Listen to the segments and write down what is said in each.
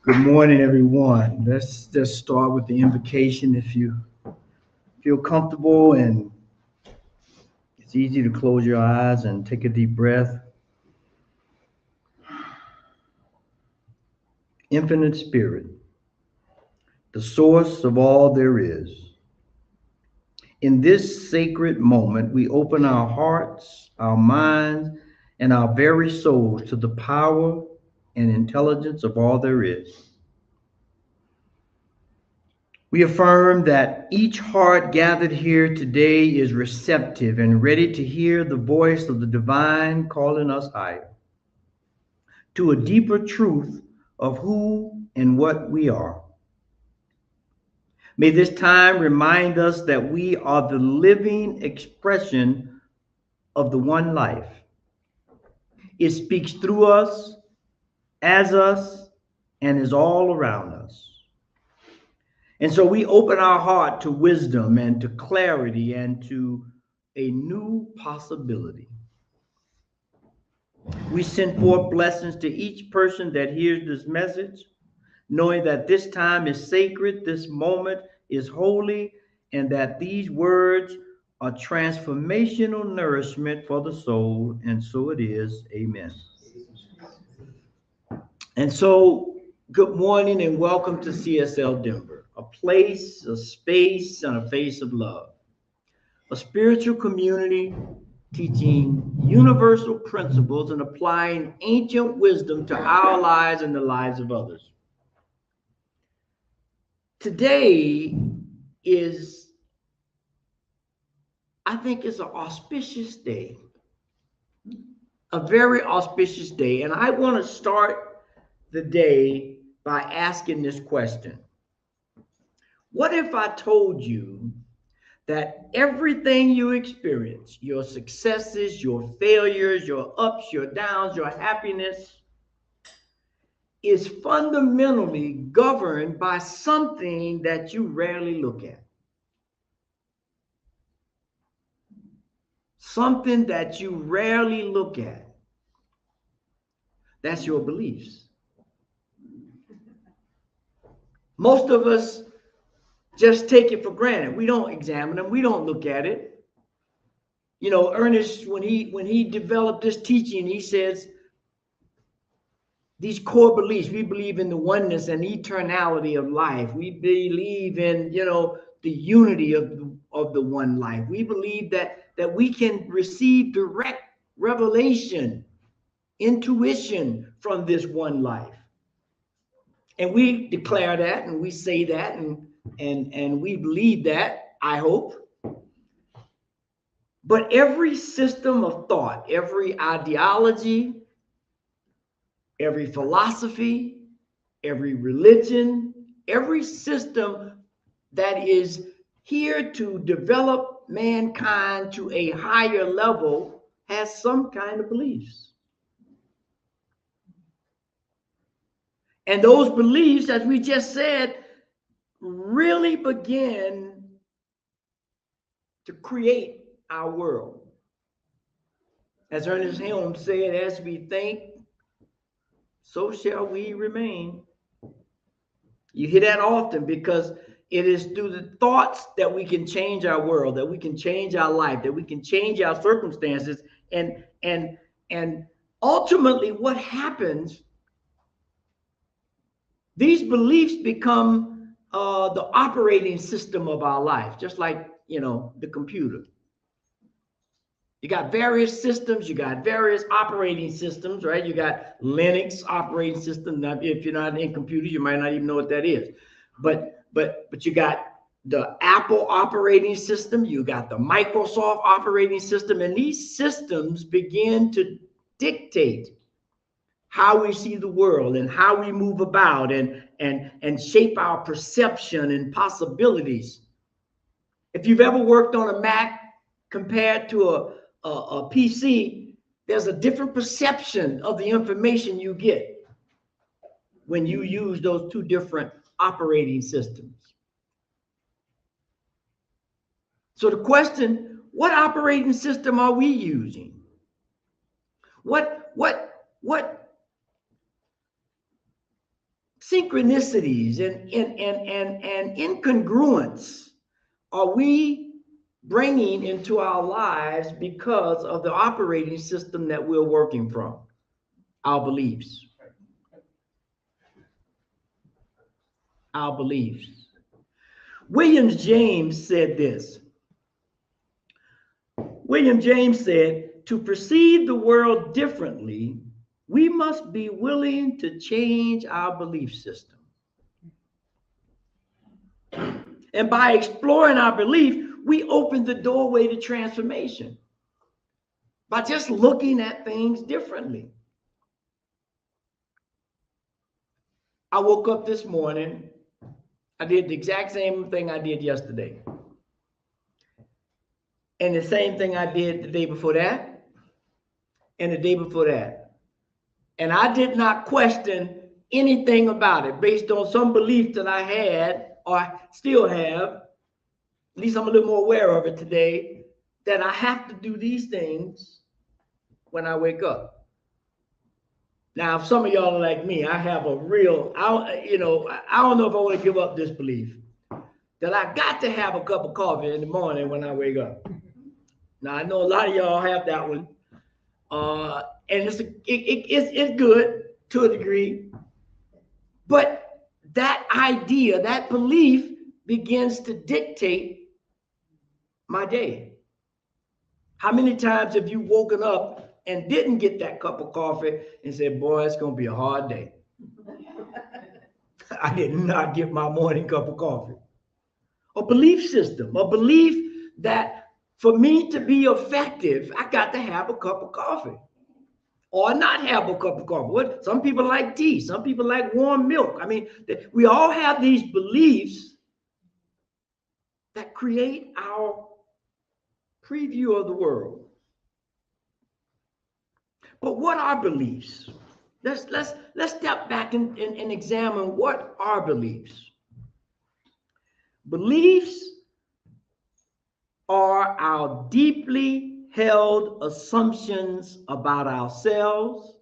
Good morning, everyone. Let's just start with the invocation. If you feel comfortable, and it's easy to close your eyes and take a deep breath. Infinite Spirit, the source of all there is. In this sacred moment, we open our hearts, our minds, and our very souls to the power and intelligence of all there is. We affirm that each heart gathered here today is receptive and ready to hear the voice of the divine calling us higher to a deeper truth of who and what we are. May this time remind us that we are the living expression of the one life. It speaks through us, as us, and is all around us. And so we open our heart to wisdom and to clarity and to a new possibility. We send forth blessings to each person that hears this message, knowing that this time is sacred, this moment is holy, and that these words are transformational nourishment for the soul. And so it is. Amen. And so, good morning and welcome to CSL Denver, a place, a space, and a face of love. A spiritual community teaching universal principles and applying ancient wisdom to our lives and the lives of others. Today is, I think it's an auspicious day, a very auspicious day. And I want to start the day by asking this question. What if I told you that everything you experience, your successes, your failures, your ups, your downs, your happiness, is fundamentally governed by something that you rarely look at? Something that you rarely look at. That's your beliefs. Most of us just take it for granted. We don't examine them. We don't look at it. You know, Ernest, when he developed this teaching, he says, these core beliefs, we believe in the oneness and eternality of life. We believe in, the unity of the one life. We believe that we can receive direct revelation, intuition from this one life. And we declare that, and we say that, and we believe that, I hope. But every system of thought, every ideology, every philosophy, every religion, every system that is here to develop mankind to a higher level has some kind of beliefs. And those beliefs, as we just said, really begin to create our world. As Ernest Helms said, as we think, so shall we remain. You hear that often because it is through the thoughts that we can change our world, that we can change our life, that we can change our circumstances. And ultimately what happens, these beliefs become the operating system of our life, just like, the computer. You got various systems, you got various operating systems, right? You got Linux operating system. Now, if you're not in computers, you might not even know what that is. But you got the Apple operating system, you got the Microsoft operating system, and these systems begin to dictate how we see the world and how we move about and shape our perception and possibilities. If you've ever worked on a Mac compared to a PC, there's a different perception of the information you get when you use those two different operating systems. So the question, what operating system are we using? What synchronicities and incongruence are we bringing into our lives because of the operating system that we're working from, our beliefs? Our beliefs. William James said this. William James said, to perceive the world differently, we must be willing to change our belief system. And by exploring our belief, we open the doorway to transformation by just looking at things differently. I woke up this morning. I did the exact same thing I did yesterday. And the same thing I did the day before that. And the day before that. And I did not question anything about it based on some belief that I had or still have. At least I'm a little more aware of it today, that I have to do these things when I wake up. Now, if some of y'all are like me, I have a real, I don't know if I want to give up this belief that I got to have a cup of coffee in the morning when I wake up. Now, I know a lot of y'all have that one, and it's good to a degree, but that idea, that belief begins to dictate my day. How many times have you woken up and didn't get that cup of coffee and said, boy, it's going to be a hard day? I did not get my morning cup of coffee. A belief system, a belief that for me to be effective, I got to have a cup of coffee or not have a cup of coffee. Some people like tea. Some people like warm milk. I mean, we all have these beliefs that create our preview of the world. But what are beliefs? Let's step back and examine what are beliefs. Beliefs are our deeply held assumptions about ourselves,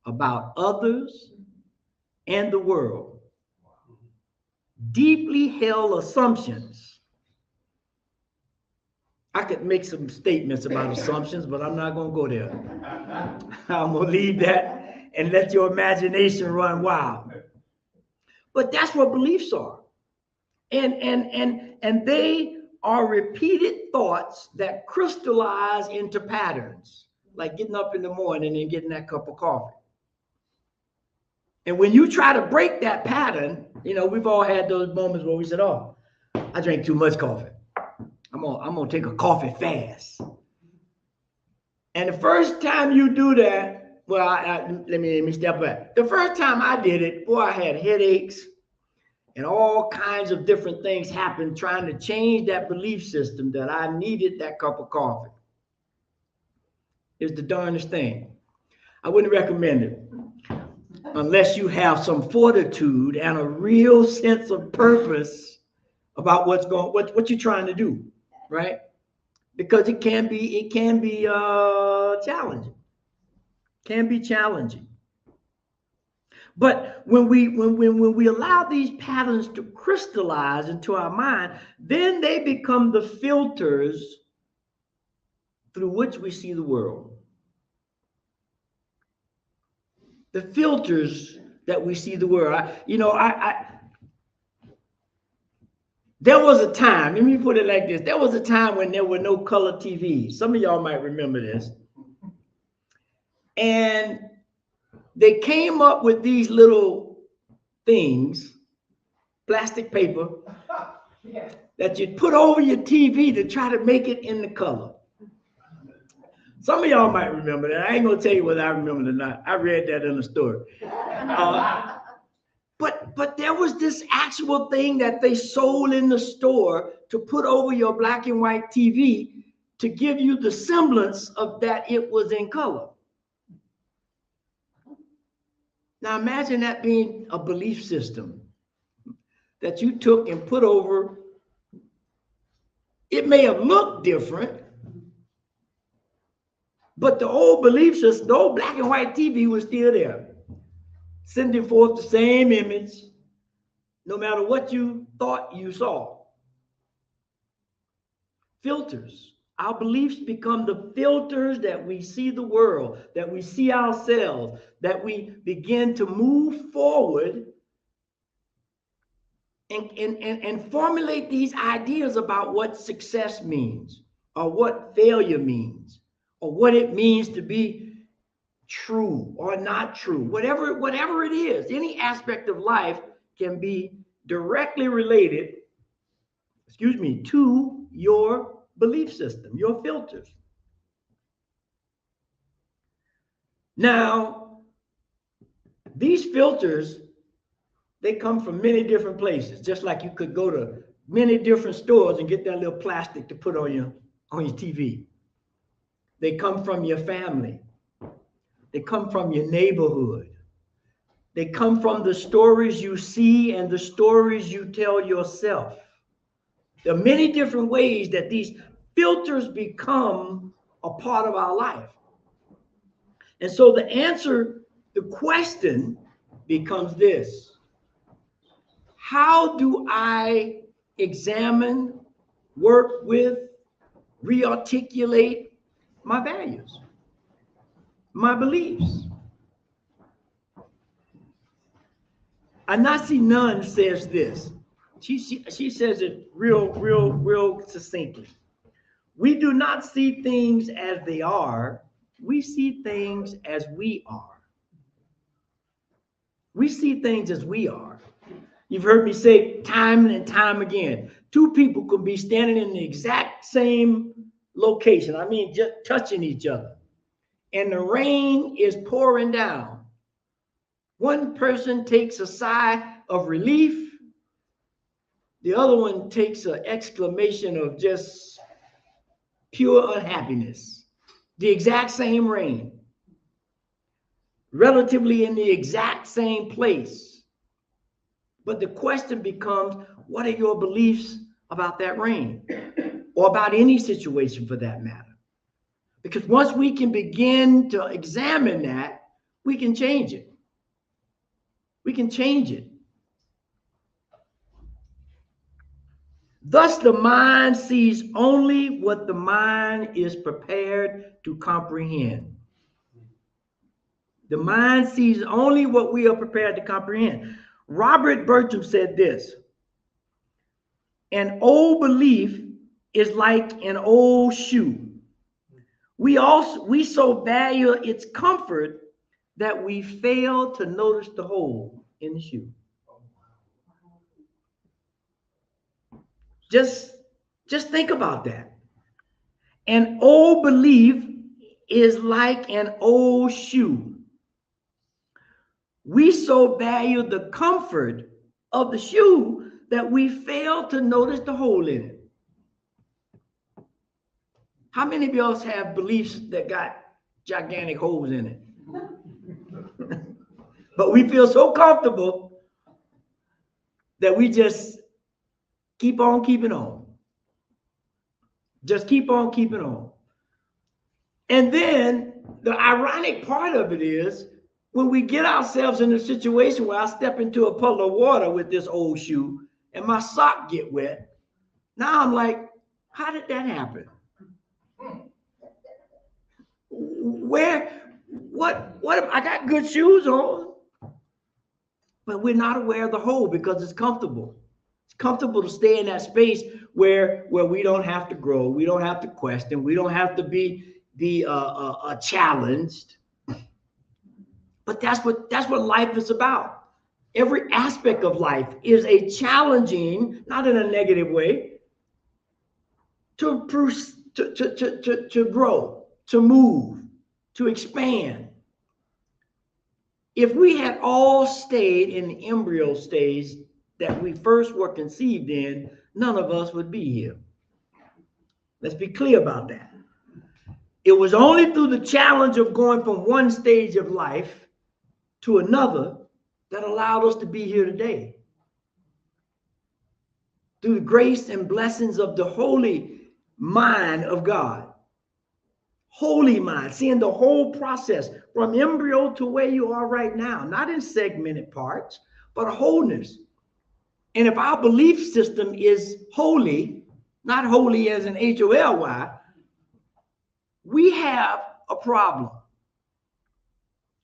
about others, and the world. Deeply held assumptions. I could make some statements about assumptions, but I'm not going to go there. I'm going to leave that and let your imagination run wild. But that's what beliefs are. And they are repeated thoughts that crystallize into patterns, like getting up in the morning and getting that cup of coffee. And when you try to break that pattern, we've all had those moments where we said, oh, I drank too much coffee. I'm gonna take a coffee fast. And the first time you do that, well, let me step back. The first time I did it, boy, I had headaches and all kinds of different things happened trying to change that belief system that I needed that cup of coffee. It's the darndest thing. I wouldn't recommend it unless you have some fortitude and a real sense of purpose about what you're trying to do. Right? Because it can be challenging. Can be challenging. But when we allow these patterns to crystallize into our mind, then they become the filters through which we see the world. The filters that we see the world. There was a time, let me put it like this. There was a time when there were no color TVs. Some of y'all might remember this. And they came up with these little things, plastic paper, that you'd put over your TV to try to make it in the color. Some of y'all might remember that. I ain't gonna tell you whether I remember it or not. I read that in a story. But there was this actual thing that they sold in the store to put over your black and white TV to give you the semblance of that it was in color. Now imagine that being a belief system that you took and put over. It may have looked different, but the old belief system, the old black and white TV was still there. sending forth the same image, no matter what you thought you saw. Filters. Our beliefs become the filters that we see the world, that we see ourselves, that we begin to move forward and formulate these ideas about what success means, or what failure means, or what it means to be true or not true. Whatever it is, any aspect of life can be directly related, to your belief system, your filters. Now, these filters, they come from many different places, just like you could go to many different stores and get that little plastic to put on your TV. They come from your family. They come from your neighborhood. They come from the stories you see and the stories you tell yourself. There are many different ways that these filters become a part of our life. And so the question becomes this: how do I examine, work with, rearticulate my values, my beliefs? Anasi Nunn says this. She says it real succinctly. We do not see things as they are. We see things as we are. We see things as we are. You've heard me say time and time again, two people could be standing in the exact same location. I mean, just touching each other. And the rain is pouring down. One person takes a sigh of relief. The other one takes an exclamation of just pure unhappiness. The exact same rain. Relatively in the exact same place. But the question becomes, what are your beliefs about that rain? Or about any situation for that matter? Because once we can begin to examine that, we can change it. We can change it. Thus, the mind sees only what the mind is prepared to comprehend. The mind sees only what we are prepared to comprehend. Robert Bertram said this: an old belief is like an old shoe. We so value its comfort that we fail to notice the hole in the shoe. Just think about that. An old belief is like an old shoe. We so value the comfort of the shoe that we fail to notice the hole in it. How many of y'all have beliefs that got gigantic holes in it? But we feel so comfortable that we just keep on keeping on. Just keep on keeping on. And then the ironic part of it is, when we get ourselves in a situation where I step into a puddle of water with this old shoe and my sock get wet, now I'm like, how did that happen? What I got good shoes on, but we're not aware of the hole because it's comfortable. It's comfortable to stay in that space where we don't have to grow, we don't have to question, we don't have to be challenged. But that's what life is about. Every aspect of life is a challenging, not in a negative way, to grow, to move, to expand. If we had all stayed in the embryo stage that we first were conceived in, none of us would be here. Let's be clear about that. It was only through the challenge of going from one stage of life to another that allowed us to be here today. Through the grace and blessings of the holy mind of God. holy mind, seeing the whole process from embryo to where you are right now, not in segmented parts, but a wholeness. And if our belief system is holy, not holy as in HOLY, we have a problem.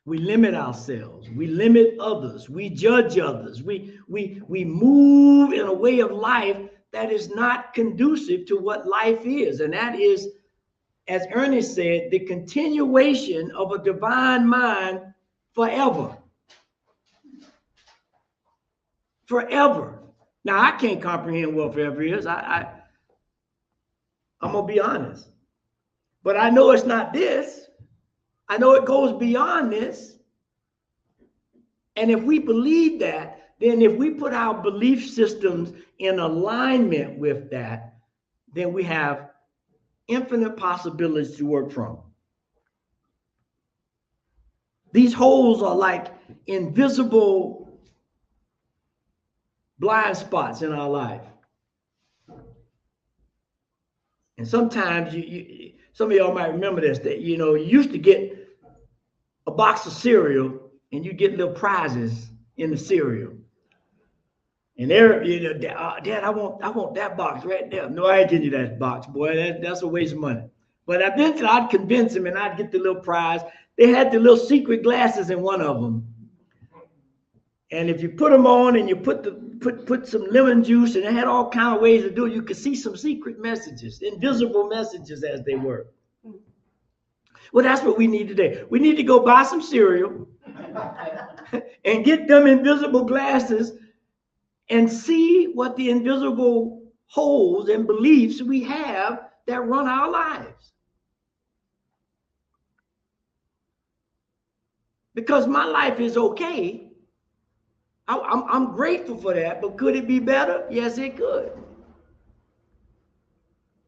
We limit ourselves. We limit others. We judge others. We move in a way of life that is not conducive to what life is. And that is, as Ernest said, the continuation of a divine mind forever. Forever. Now, I can't comprehend what forever is. I'm going to be honest. But I know it's not this. I know it goes beyond this. And if we believe that, then if we put our belief systems in alignment with that, then we have infinite possibilities to work from. These holes are like invisible blind spots in our life. And sometimes some of y'all might remember this, that, you know, you used to get a box of cereal and you get little prizes in the cereal. And there, you know, Dad, I want that box right there. No, I ain't getting you that box, boy. That's a waste of money. But eventually I'd convince him and I'd get the little prize. They had the little secret glasses in one of them. And if you put them on and you put some lemon juice, and it had all kind of ways to do it, you could see some secret messages, invisible messages as they were. Well, that's what we need today. We need to go buy some cereal and get them invisible glasses and see what the invisible holes and beliefs we have that run our lives. Because my life is okay. I'm grateful for that, but could it be better? Yes, it could.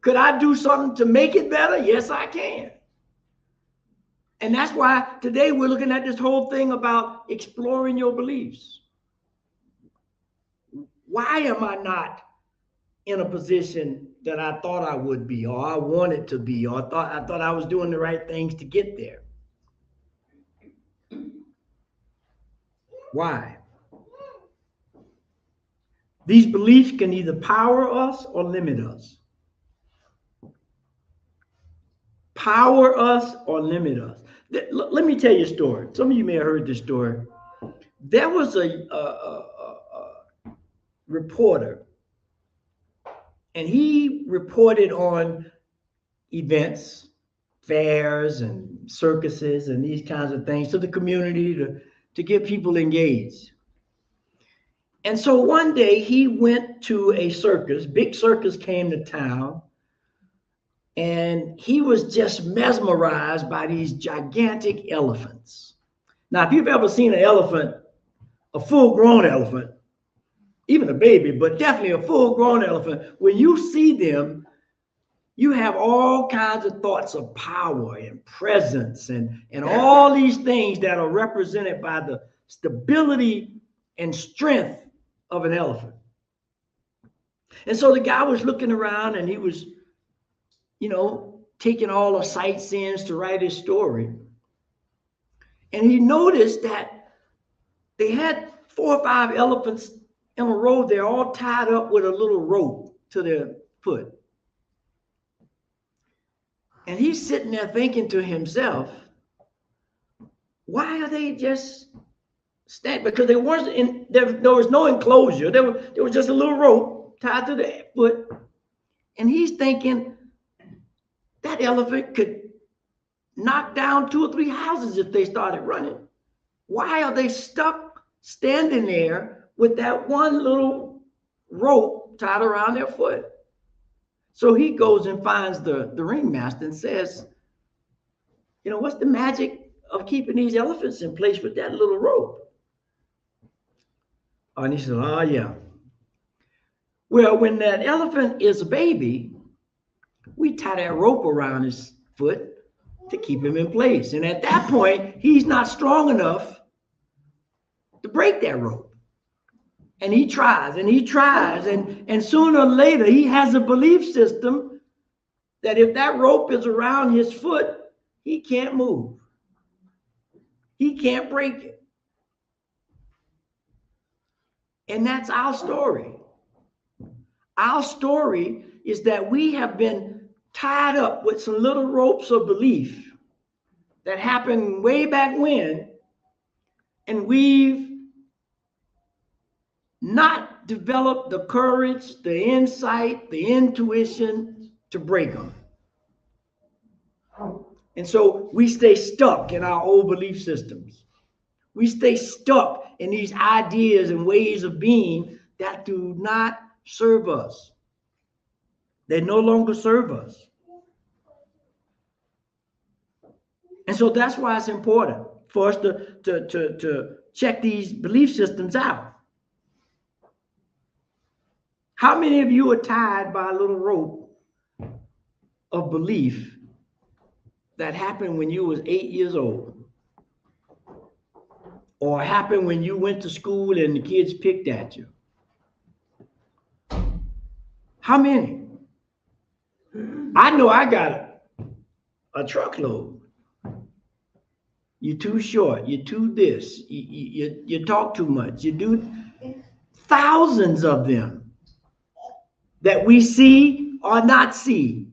Could I do something to make it better? Yes, I can. And that's why today we're looking at this whole thing about exploring your beliefs. Why am I not in a position that I thought I would be, or I wanted to be, or I thought I was doing the right things to get there? Why? These beliefs can either power us or limit us. Power us or limit us. Let me tell you a story. Some of you may have heard this story. There was a reporter, and he reported on events, fairs, and circuses, and these kinds of things to the community to get people engaged. And so one day he went to a circus, big circus came to town, and he was just mesmerized by these gigantic elephants. Now, if you've ever seen an elephant, a full-grown elephant, even a baby, but definitely a full-grown elephant, when you see them, you have all kinds of thoughts of power and presence and all these things that are represented by the stability and strength of an elephant. And so the guy was looking around and he was, you know, taking all the sightseeings to write his story. And he noticed that they had 4 or 5 elephants in a row. They're all tied up with a little rope to their foot. And he's sitting there thinking to himself, why are they just standing? Because there was no enclosure. There was just a little rope tied to the foot. And he's thinking, that elephant could knock down 2 or 3 houses if they started running. Why are they stuck standing there with that one little rope tied around their foot? So he goes and finds the ringmaster and says, you know, what's the magic of keeping these elephants in place with that little rope? And he said, oh, yeah. Well, when that elephant is a baby, we tie that rope around his foot to keep him in place. And at that point, he's not strong enough to break that rope. And he tries and he tries. And sooner or later, he has a belief system that if that rope is around his foot, He can't move. He can't break it. And that's our story. Our story is that we have been tied up with some little ropes of belief that happened way back when, and we've not developed the courage, the insight, the intuition to break them. And so we stay stuck in our old belief systems. We stay stuck in these ideas and ways of being that do not serve us. They no longer serve us. And so that's why it's important for us to check these belief systems out. How many of you are tied by a little rope of belief that happened when you was 8 years old? Or happened when you went to school and the kids picked at you? How many? I know I got a truckload. You're too short. You're too this. You talk too much. You do thousands of them that we see or not see,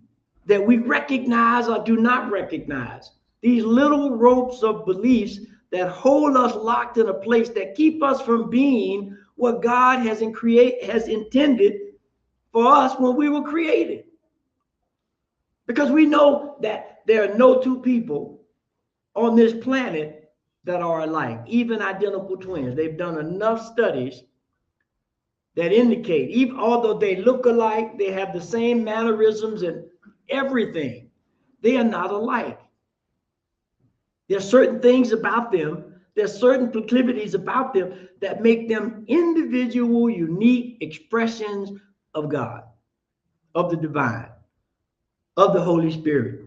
that we recognize or do not recognize. These little ropes of beliefs that hold us locked in a place that keep us from being what God has intended for us when we were created. Because we know that there are no two people on this planet that are alike, even identical twins. They've done enough studies that indicate, even although they look alike, they have the same mannerisms and everything, they are not alike. There's certain things about them, there's certain proclivities about them that make them individual, unique expressions of God, of the divine, of the Holy Spirit.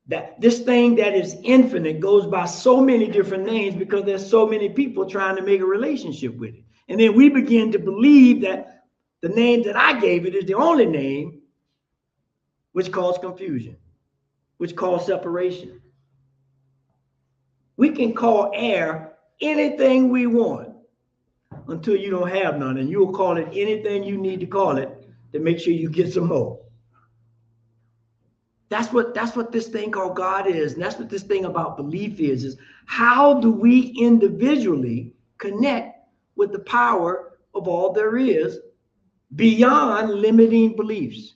That this thing that is infinite goes by so many different names because there's so many people trying to make a relationship with it. And then we begin to believe that the name that I gave it is the only name, which caused confusion, which caused separation. We can call air anything we want until you don't have none, and you'll call it anything you need to call it to make sure you get some more. That's what this thing called God is, and that's what this thing about belief is how do we individually connect with the power of all there is beyond limiting beliefs?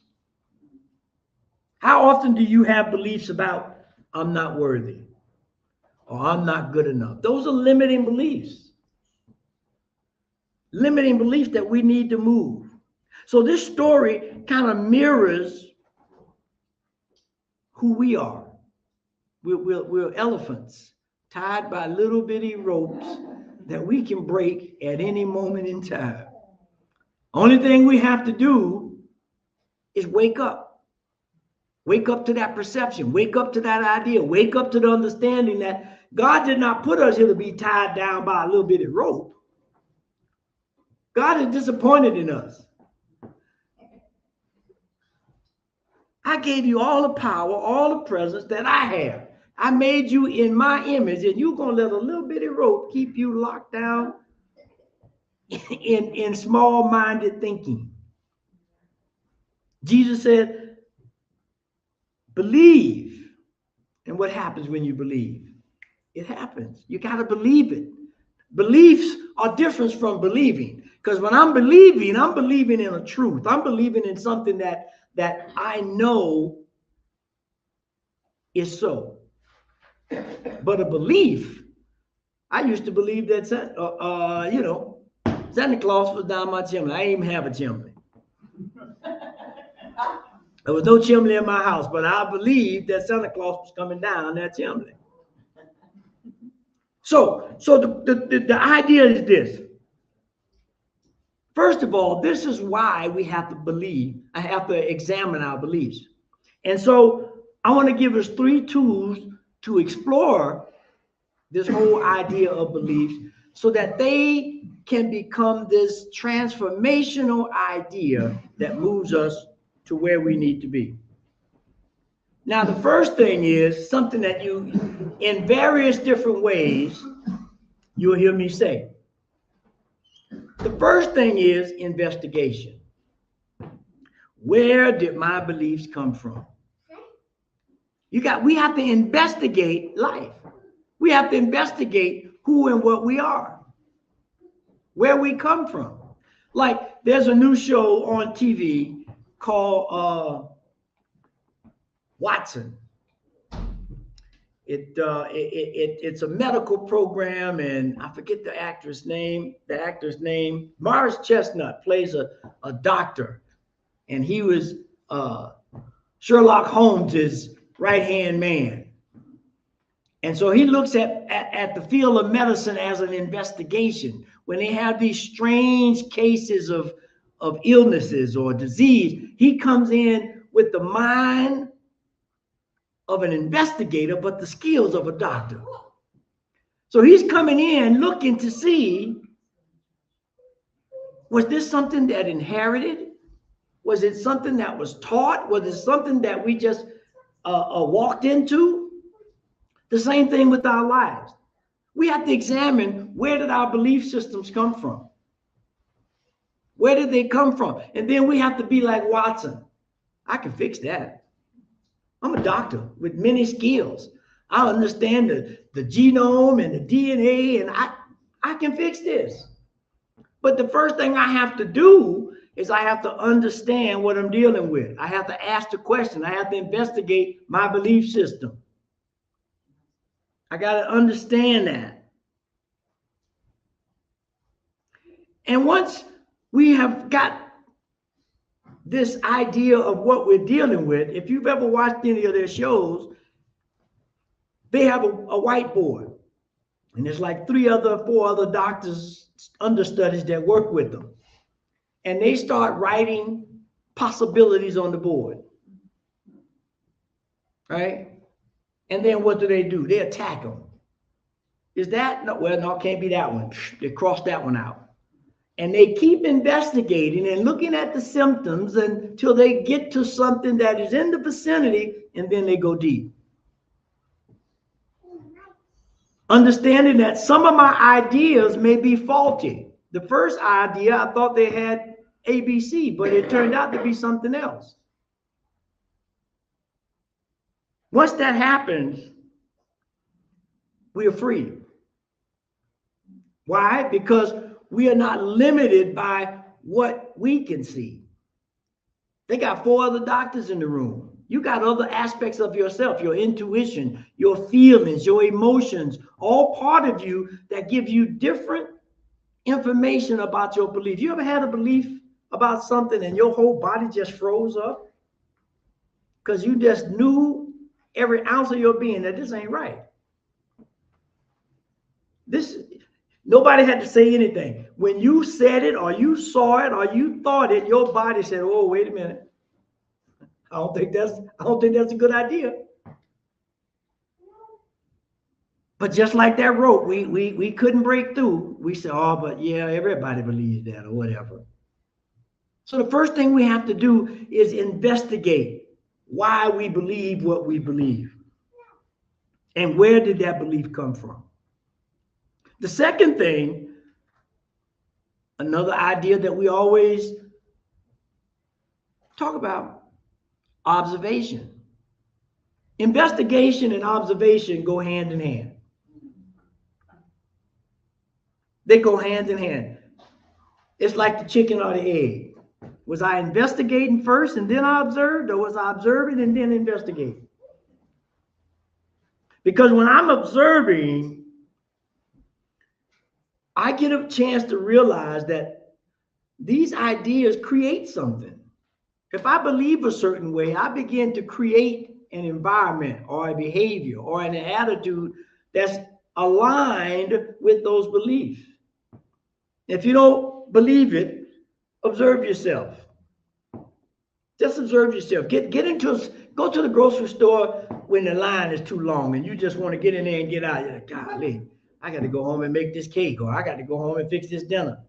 How often do you have beliefs about, I'm not worthy, or I'm not good enough? Those are limiting beliefs. Limiting beliefs that we need to move. So this story kind of mirrors who we are. We're elephants tied by little bitty ropes that we can break at any moment in time. Only thing we have to do is wake up. Wake up to that perception. Wake up to that idea. Wake up to the understanding that God did not put us here to be tied down by a little bitty rope. God is disappointed in us. I gave you all the power, all the presence that I have. I made you in my image, and you're going to let a little bitty rope keep you locked down in small-minded thinking. Jesus said, believe. And what happens when you believe? It happens. You got to believe it. Beliefs are different from believing. Because when I'm believing in a truth. I'm believing in something that I know is so. But a belief, I used to believe that, Santa Claus was down my chimney. I didn't even have a chimney. There was no chimney in my house, but I believed that Santa Claus was coming down that chimney. So the idea is this. First of all, this is why we have to believe. I have to examine our beliefs. And so I want to give us 3 tools to explore this whole idea of beliefs so that they can become this transformational idea that moves us to where we need to be. Now, the first thing is something that you, in various different ways, you'll hear me say. The first thing is investigation. Where did my beliefs come from? We have to investigate life. We have to investigate who and what we are, where we come from. Like there's a new show on TV called Watson. It's a medical program, and I forget the actor's name. Morris Chestnut plays a doctor, and he was Sherlock Holmes's right-hand man. And so he looks at the field of medicine as an investigation. When they have these strange cases of illnesses or disease, he comes in with the mind of an investigator, but the skills of a doctor. So he's coming in looking to see, was this something that inherited? Was it something that was taught? Was it something that we just walked into? The same thing with our lives. We have to examine, where did our belief systems come from? Where did they come from? And then we have to be like Watson. I can fix that. I'm a doctor with many skills. I understand the genome and the DNA, and I can fix this. But the first thing I have to do is I have to understand what I'm dealing with. I have to ask the question. I have to investigate my belief system. I got to understand that. And once we have got this idea of what we're dealing with, if you've ever watched any of their shows, they have a whiteboard. And there's like 4 other doctors, understudies that work with them. And they start writing possibilities on the board. Right? And then what do? They attack them. Is that? No, well, no, can't be that one. They cross that one out. And they keep investigating and looking at the symptoms until they get to something that is in the vicinity, and then they go deep. Understanding that some of my ideas may be faulty. The first idea, I thought they had ABC, but it turned out to be something else. Once that happens, we are free. Why? Because we are not limited by what we can see. They got 4 other doctors in the room. You got other aspects of yourself, your intuition, your feelings, your emotions, all part of you that give you different information about your belief. You ever had a belief about something and your whole body just froze up? Because you just knew every ounce of your being that this ain't right. Nobody had to say anything. When you said it or you saw it or you thought it, your body said, oh, wait a minute. I don't think that's a good idea. But just like that rope, we couldn't break through. We said, oh, but yeah, everybody believes that or whatever. So the first thing we have to do is investigate why we believe what we believe. And where did that belief come from? The second thing, another idea that we always talk about, observation. Investigation and observation go hand in hand. They go hand in hand. It's like the chicken or the egg. Was I investigating first and then I observed, or was I observing and then investigating? Because when I'm observing, I get a chance to realize that these ideas create something. If I believe a certain way, I begin to create an environment or a behavior or an attitude that's aligned with those beliefs. If you don't believe it, observe yourself. Just observe yourself. Go to the grocery store when the line is too long and you just want to get in there and get out. You're like, golly, I got to go home and make this cake, or I got to go home and fix this dinner.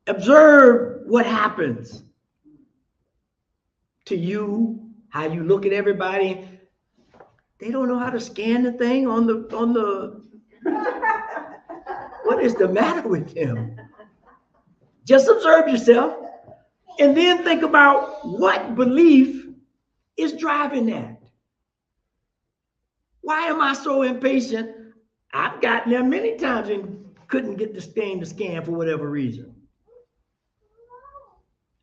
Observe what happens to you, How you look at everybody. They don't know how to scan the thing on the what is the matter with them? Just observe yourself and then think about what belief is driving that. Why am I so impatient? I've gotten there many times and couldn't get this thing to scan for whatever reason.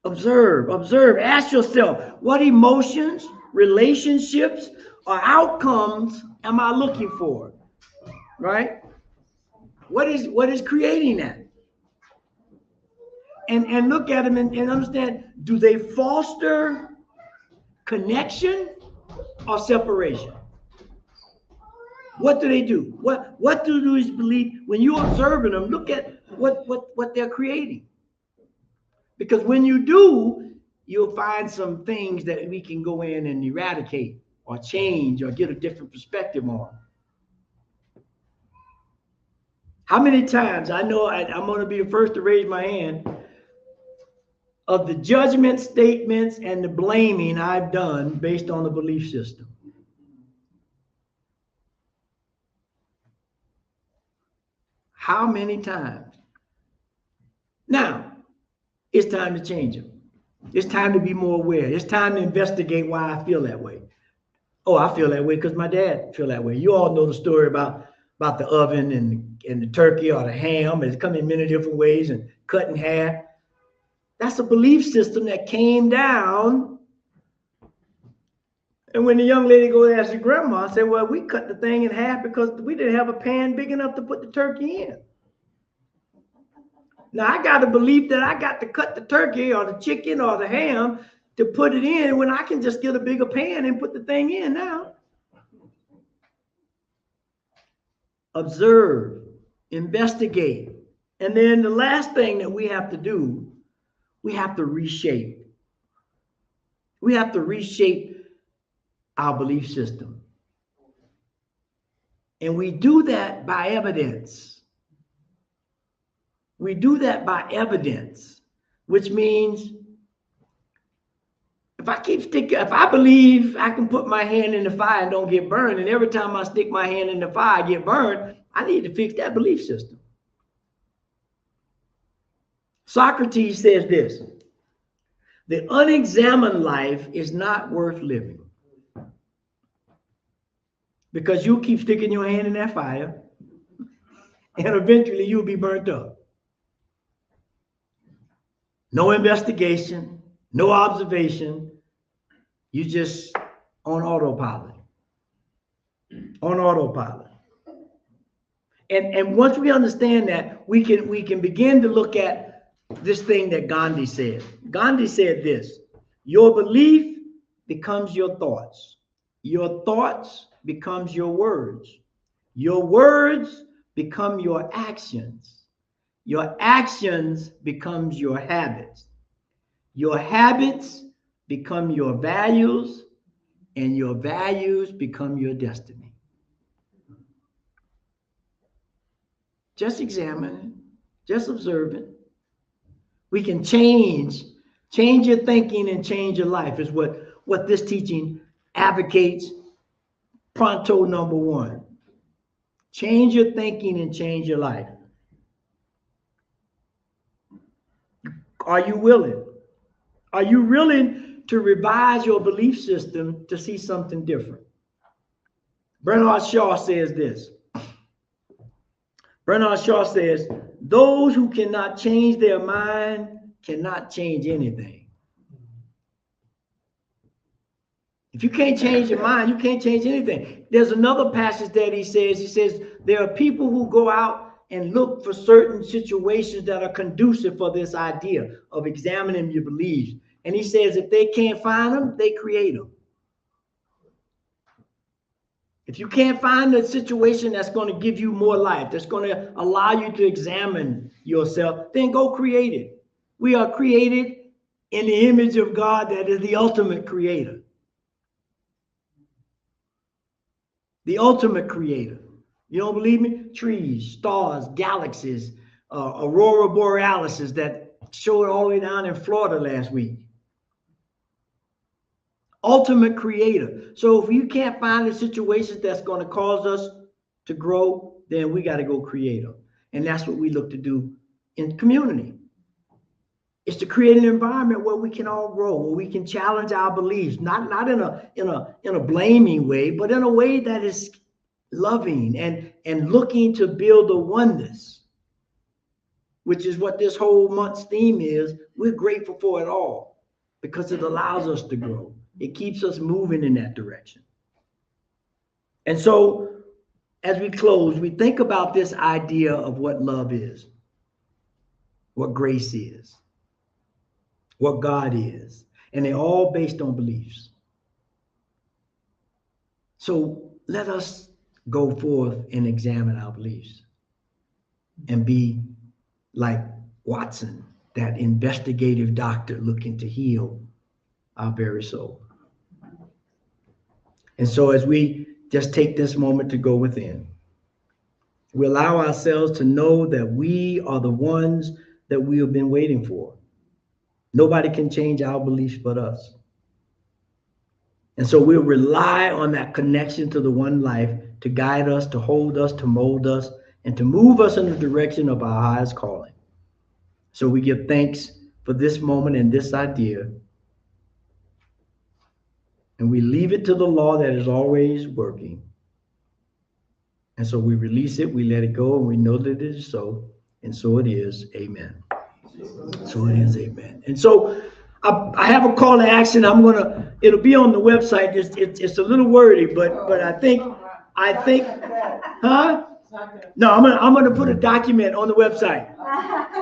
Observe, ask yourself, what emotions, relationships, or outcomes am I looking for? Right? What is creating that? And look at them and understand, do they foster connection or separation? What do they do? What do these believe? When you're observing them, look at what they're creating. Because when you do, you'll find some things that we can go in and eradicate or change or get a different perspective on. How many times, I know I'm going to be the first to raise my hand, of the judgment statements and the blaming I've done based on the belief system. How many times? Now, it's time to change them. It's time to be more aware. It's time to investigate why I feel that way. Oh, I feel that way because my dad feel that way. You all know the story about the oven and the turkey or the ham. It's come in many different ways and cut in half. That's a belief system that came down. And when the young lady goes to ask her grandma, I said, well, we cut the thing in half because we didn't have a pan big enough to put the turkey in. Now, I got a belief that I got to cut the turkey or the chicken or the ham to put it in when I can just get a bigger pan and put the thing in now. Observe, investigate. And then the last thing that we have to do, we have to reshape. We have to reshape our belief system. And we do that by evidence. We do that by evidence, which means if I believe I can put my hand in the fire and don't get burned, and every time I stick my hand in the fire, I get burned, I need to fix that belief system. Socrates says this: the unexamined life is not worth living. Because you keep sticking your hand in that fire, and eventually you'll be burnt up. No investigation, no observation. You just on autopilot. On autopilot. And once we understand that, we can begin to look at this thing that Gandhi said. Gandhi said this: your belief becomes your thoughts. Your thoughts becomes your words. Your words become your actions. Your actions becomes your habits. Your habits become your values, and your values become your destiny. Just examine it. Just observe it. We can change your thinking and change your life is what this teaching advocates. Pronto number one. Change your thinking and change your life. Are you willing? Are you willing to revise your belief system to see something different? Bernard Shaw says this. Bernard Shaw says, those who cannot change their mind cannot change anything. If you can't change your mind, you can't change anything. There's another passage that he says, there are people who go out and look for certain situations that are conducive for this idea of examining your beliefs. And he says, if they can't find them, they create them. If you can't find a situation that's going to give you more life, that's going to allow you to examine yourself, then go create it. We are created in the image of God that is the ultimate creator. The ultimate creator. You don't believe me? Trees, stars, galaxies, aurora borealis that showed all the way down in Florida last week. ultimate creator. So if you can't find the situations that's going to cause us to grow, then we got to go create them. And that's what we look to do in community. It's to create an environment where we can all grow, where we can challenge our beliefs, not in a blaming way, but in a way that is loving and looking to build a oneness, which is what this whole month's theme is. We're grateful for it all because it allows us to grow. It keeps us moving in that direction. And so as we close, we think about this idea of what love is, what grace is, what God is, and they're all based on beliefs. So let us go forth and examine our beliefs and be like Watson, that investigative doctor looking to heal our very soul. And so as we just take this moment to go within, we allow ourselves to know that we are the ones that we have been waiting for. Nobody can change our beliefs but us. And so we'll rely on that connection to the one life to guide us, to hold us, to mold us, and to move us in the direction of our highest calling. So we give thanks for this moment and this idea. And we leave it to the law that is always working. And so we release it, we let it go, and we know that it is so. And so it is. Amen. So it is. Amen. And so I have a call to action. It'll be on the website. It's a little wordy, but I think, huh? No, I'm gonna put a document on the website.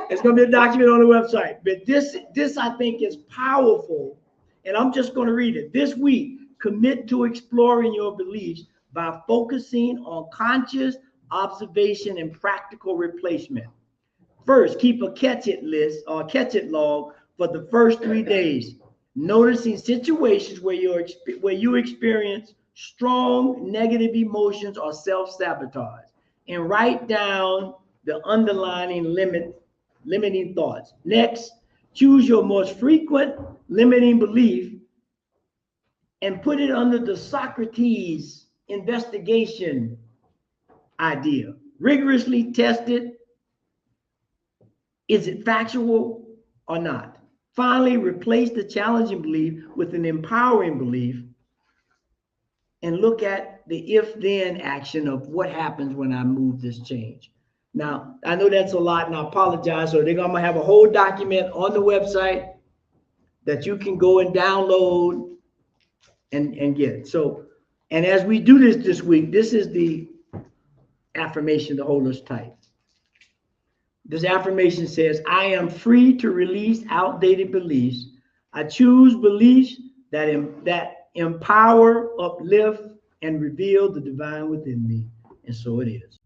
It's gonna be a document on the website. But this I think is powerful, and I'm just gonna read it. This week, commit to exploring your beliefs by focusing on conscious observation and practical replacement. First, keep a catch-it list or catch-it log for the first 3 days, noticing situations where you experience strong negative emotions or self-sabotage, and write down the underlying limiting thoughts. Next, choose your most frequent limiting belief and put it under the Socrates investigation idea. Rigorously test it. Is it factual or not? Finally, replace the challenging belief with an empowering belief and look at the if-then action of what happens when I move this change. Now, I know that's a lot, and I apologize. So they're going to have a whole document on the website that you can go and download and get. So, and as we do this week, this is the affirmation to hold us tight. This affirmation says, I am free to release outdated beliefs. I choose beliefs that empower, uplift, and reveal the divine within me. And so it is.